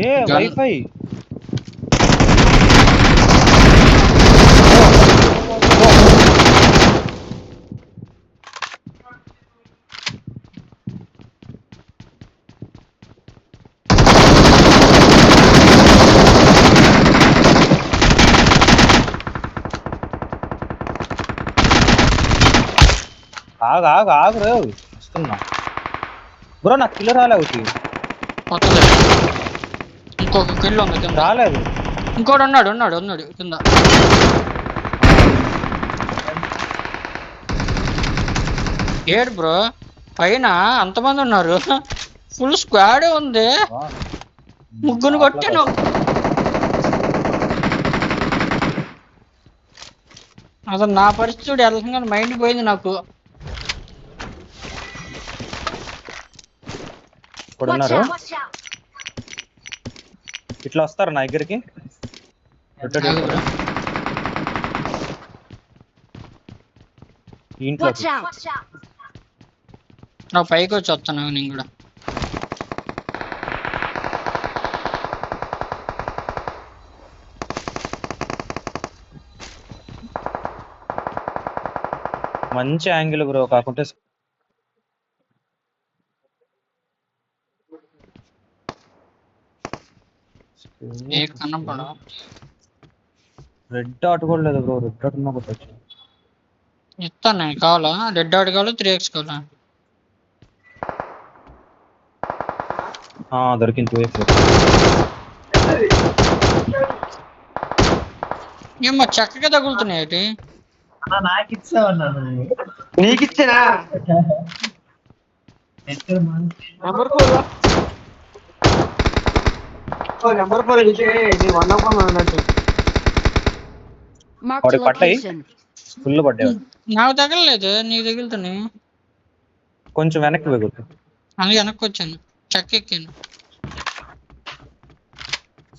ఏ wifi ఆగు ఆగు ఆగు రే వస్తున్నా బ్రో నాకు కిల్ రాలే ఒకటి వస్తుంది. ఇంకొక కిల్ ఉంది కింద. రాలేదు. ఇంకోటి ఉన్నాడు ఉన్నాడు ఉన్నాడు కింద. ఏడు బ్రో పైన అంతమంది ఉన్నారు. ఫుల్ స్క్వాడ్ ఉంది. ముగ్గురు కొట్టాను. అసలు నా పరిస్థితి ఎలా మైండ్ పోయింది నాకు. ఇప్పుడు ఉన్నారు ఇట్లా వస్తారు నా దగ్గరికి. ఇంట్లో నా పైకి వచ్చి వస్తాను నేను కూడా. మంచి యాంగిల్ బ్రో కాకుంటే రెడ్ డాట్ కూడా లేదు బ్రో. రెడ్ డాట్ ఉన్నా కొట్టచ్చు. ఇస్తాను నేను. కావాలా రెడ్ డాట్ కావాలా 3x కావాలా? దొరికింది. ఏమో చక్కగా తగులుతున్నాయి. నాకు ఇచ్చావన్నా నీకు ఇచ్చానా నెంబర్ 4 ఇచ్చే నీ 1 అన్నట్టు పట్టాయి ఫుల్ పడ్డాయి. నాకు తగలలేదు, నీకు తగులుతున్నాయి. కొంచెం వెనక్కి వెగుతు. అందుకే వెనక్కి వచ్చాను. చెక్క ఎక్కాను.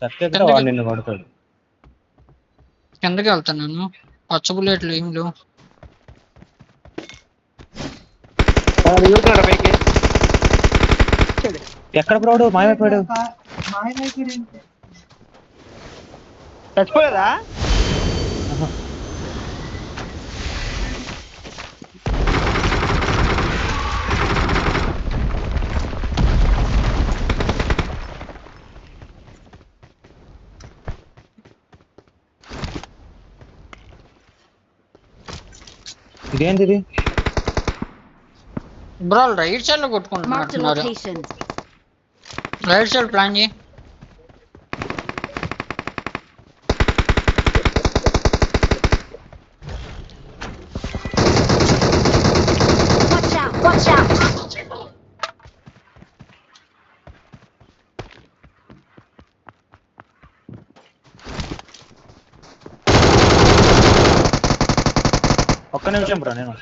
చక్కగా వాడు నిన్ను కొడతాడు. కిందకి వెళ్తాను. పచ్చ బుల్లెట్లు ఏం లేవు. ఎక్కడ బ్రోడు మాయమైపోయాడు? చచ్చిపోలేదా? ఇదేంటిది బ్రో? రైట్ సైడ్ లో కొట్టుకుంటున్నారు. రైట్ సైడ్ ప్లాన్ చేయి. ఒక్క నిమిషం బ్రో నేను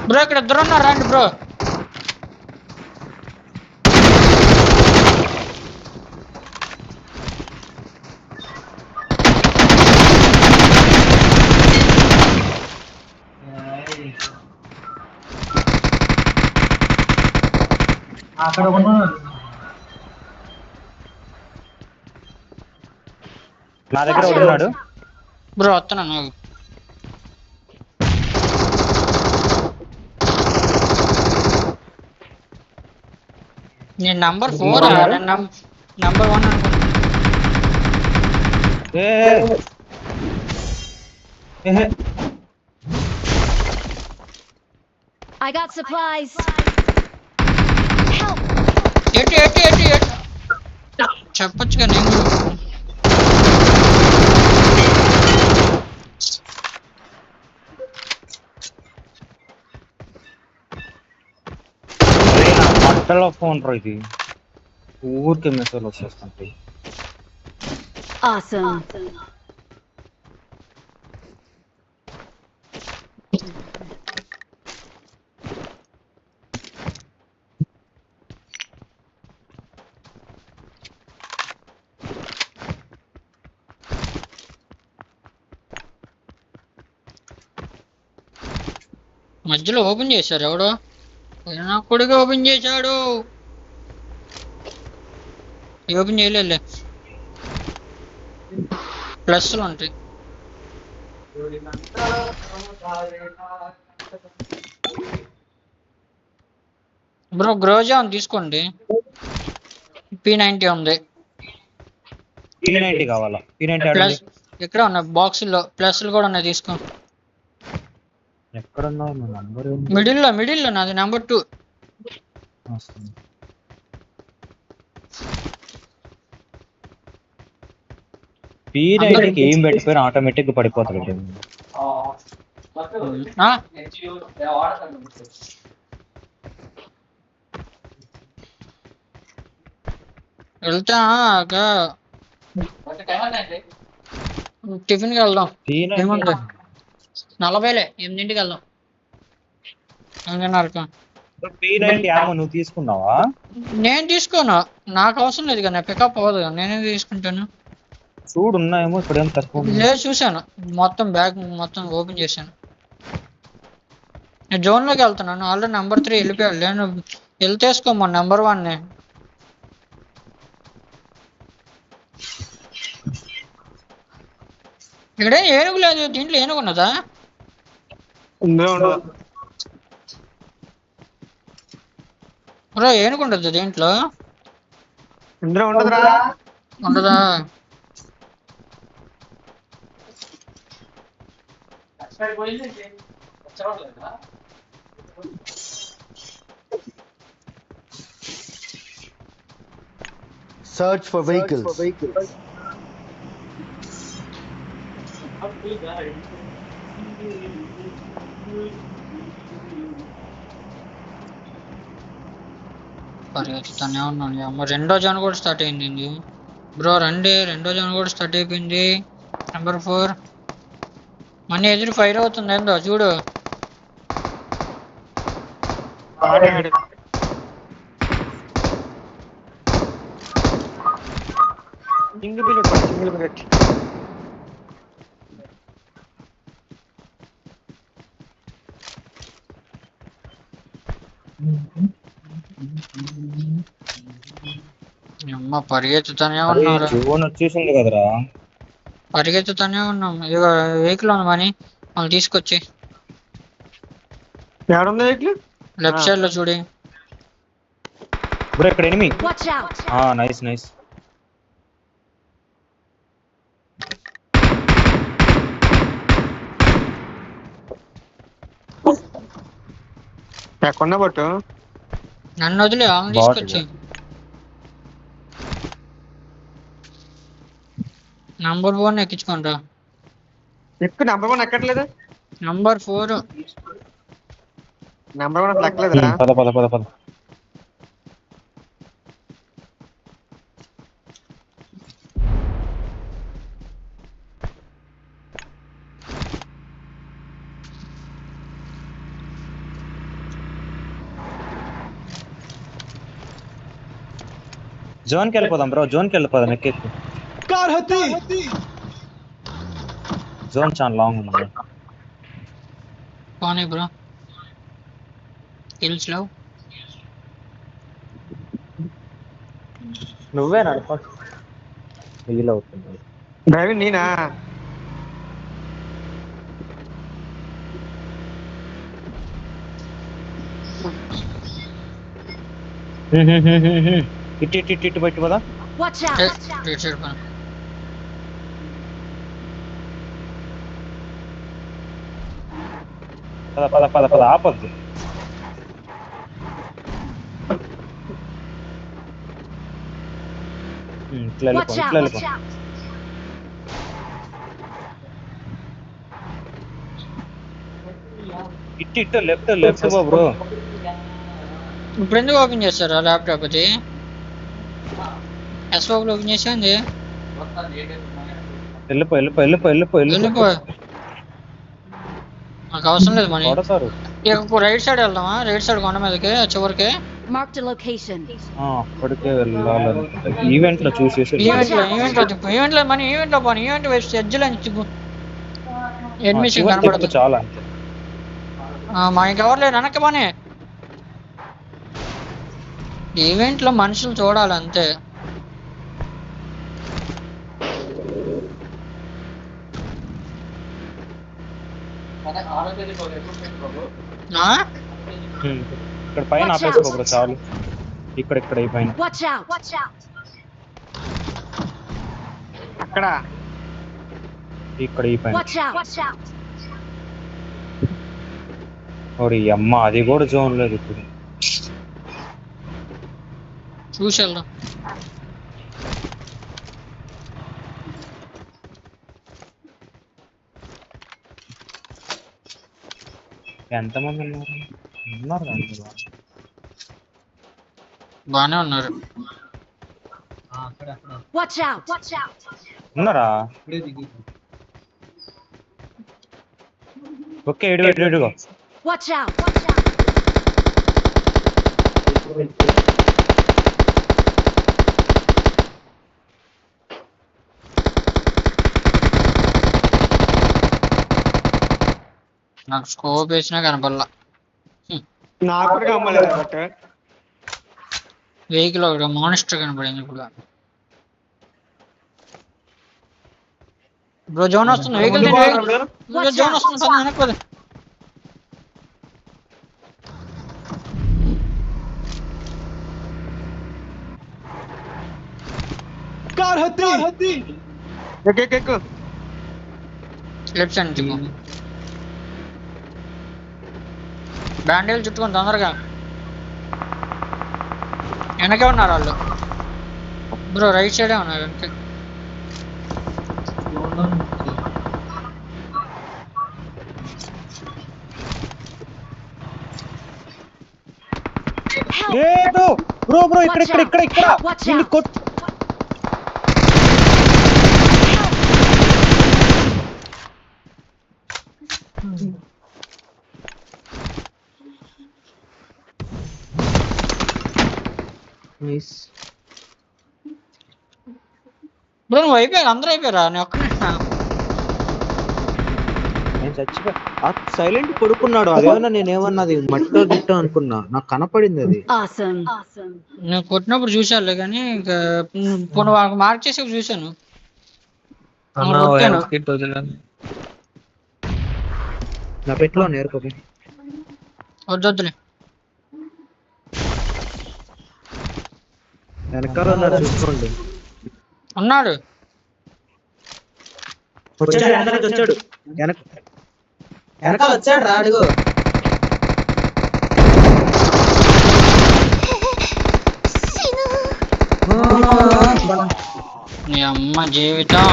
బ్రో ఇక్కడ ఇద్దరు ఉన్నారు, రండి బ్రో. అక్కడ నా దగ్గర ఉన్నాడు బ్రో. వస్తున్నాను. నేను నంబర్ 4 నంబర్ 1 అనుకున్నా. I got supplies. ఎటు చెప్పొచ్చుగా నేను. బట్టల ఫోన్ రా ఇది. ఊరికే మెసేజ్ వచ్చేస్తుంటాయి. Awesome. మధ్యలో ఓపెన్ చేశారు ఎవడో నా కొడుకు ఓపెన్ చేశాడు. ఓపెన్ చేయలే, ప్లస్లు ఉంటాయి. బ్రో గ్రోజా తీసుకోండి, P90 ఉంది. P90 కావాలా? P90 ప్లస్ ఎక్కడ ఉన్నాయి బాక్సుల్లో, ప్లస్లు కూడా ఉన్నాయి, తీసుకో. ఎక్కడ ఉన్నావు నువ్వు? నంబర్ మిడిల్లో నాది నెంబర్ 2. P90కి ఏం పెట్టిపోయినా ఆటోమేటిక్ గా పడిపోతుంది. వెళ్తా టిఫిన్కి వెళ్దాం. ఏముంది 40 8ంటికి వెళ్దాం. 8:30. P90 యామో నువ్వు తీసుకున్నావా? నేను తీసుకోను, నాకు అవసరం లేదు కదా, పికప్ అవ్వదు కదా, నేనే తీసుకుంటాను. చూడు ఉన్నాయేమో ఇక్కడ ఏం తక్కువ. లేదు చూశాను, మొత్తం బ్యాగ్ మొత్తం ఓపెన్ చేశాను. నేను జోన్లోకి వెళ్తున్నాను, ఆల్రెడీ నెంబర్ 3 వెళ్ళిపోయాడు. నేను వెళ్తేసుకోమా నెంబర్ 1ని. ఇక్కడ ఏనుగు లేదు, దీంట్లో ఏనుగు ఉన్నదా? బ్రో ఏనుగు ఉండదు దీంట్లో, ఇందులో ఉండదురా. ఉండదా? Search for vehicles. పరిగెత్తుతానే ఉన్నాను. అమ్మ రెండో జోన్ కూడా స్టార్ట్ అయింది. బ్రో రండి, రెండో జోన్ కూడా స్టార్ట్ అయిపోయింది. నెంబర్ 4 మన ఎదురు ఫైర్ అవుతుంది, ఏందో చూడు. Single billet. అమ్మ పరిగెత్తుతానే ఉన్నారు. జోన్ వచ్చేసింది కదరా. పరిగెత్తుతానే ఉన్నాం. ఇక వెహికల్ ఉంది మనీ, వాళ్ళు తీసుకొచ్చి ఏడుంది వెహికల్? లెఫ్ట్ సైడ్ లో చూడి. బ్రో ఇక్కడ enemy. Watch out! Nice nice. ఎక్కడ పట్టు నన్ను వదిలే, వాళ్ళని తీసుకొచ్చి. నంబర్ 1 ఎక్కించుకోండి. ఎక్కువ నెంబర్ 1 ఎక్కట్లేదు. నంబర్ 4 నెంబర్ 1 అసలు ఎక్కలేదురా. పద పద పద పద. జోన్కి వెళ్ళిపోదాం బ్రో, జోన్కి వెళ్ళిపోదాం. ఎక్కెక్కు. జోన్ చాలా లాంగ్ ఉంది. పోనీ బ్రో, కిల్స్ లో నువ్వే నడప ఫీల్ అవుతుంది. డ్రైవింగ్ నేనా? ఇటు ఇటు ఇటు ఇటు బయట పదా. Watch out! రైట్ సైడ్ పని. పద పద పద పద. ఆపద్దు. ఇట్లా వెళ్ళిపో, Watch ఇట్లా out! వెళ్ళిపో. Watch out! ఇటు ఇటు లెఫ్ట్ లెఫ్ట్ పో బ్రో. ఇప్పుడు ఎందుకు ఓపెన్ చేస్తారా ల్యాప్టాప్? అది ఎస్ఓబుల్ ఓపెన్ చేసింది. వెళ్ళిపో వెళ్ళిపో వెళ్ళిపో వెళ్ళిపో వెళ్ళిపో, నాకు అవసరం లేదు మనీ. కొడతారు. ఇక రైట్ సైడ్ వెళ్దామా? రైట్ సైడ్ కొండ మీదకి చివరికి. Marked a location. అప్పటికే వెళ్ళాలనుకుంటా. ఈవెంట్ లో చూసేసి ఈవెంట్ లో మనీ, ఈవెంట్ లో పోనీ, ఈవెంట్ వేస్ట్ ఎడ్జ్లో ఎనిమిషన్ కనపడదు. చాలా అంతే. మా ఇంకెవరు లేరు వెనక్కి పోనీ. ఈవెంట్ లో మనుషులు చూడాలి అంతే. ఆ? ఇక్కడ పైన Watch ఆపేసుకో out. బ్రో చాలు. ఇక్కడ ఈ పైన Watch out! Watch out! అక్కడ ఇక్కడ ఈ పైన. Watch out! Watch out! ఓరి అమ్మ అది కూడా జోన్ లేదు ఇప్పుడు. చూసి వెళ్దాం. ఎంతమంది ఉన్నారు అందులో? బానే ఉన్నారు. Watch out! Watch out! ఉన్నారా? ఓకే ఇడుగో. Watch out! Watch out! నాకు స్కోప్ వేసినా కనపడలా. నాకు కూడా కమ్మలేదు బట్ వెహికల్ ఒకటి మానిస్టర్ కనపడింది ఇప్పుడు. బ్రో జోన్ వస్తుంది. వెహికల్ జోన్ వస్తుంది. వెనక్కి పోదు. कार हत्ती ఎక్కు లెఫ్ట్ సైడ్ నుంచి బ్యాండేజ్ చుట్టుకొని తొందరగా. వెనకే ఉన్నారు వాళ్ళు. బ్రో రైట్ సైడే ఉన్నారు వెనక. బ్రో ఇక్కడ Watch నిన్ను out! కొట్టు. బ్రో నువ్వు అయిపోయారు. అందరూ అయిపోయారా? నేను ఒక్కనే. నేను చచ్చిపోయా. సైలెంట్ పడుకున్నాడు. అదేమన్నా నేనేమన్నది మట్టో గిట్టో అనుకున్నా. నాకు కనపడింది అది. Awesome! Awesome! నేను కొట్టినప్పుడు చూసానులే కానీ ఇంకా ఇప్పుడు వాళ్ళకి మార్క్ చేసి చూశాను. నా పెట్లో నేర్కోపి వద్దొద్దులే. వెనకాల ఉన్నారు చూసుకోండి. ఉన్నాడు. వచ్చాడు వెనకాల వచ్చాడు రా అడుగు. నీ అమ్మ జీవితం.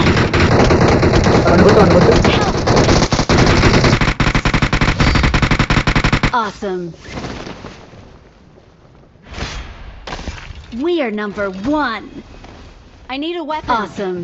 Awesome! We are number 1. I need a weapon. Awesome!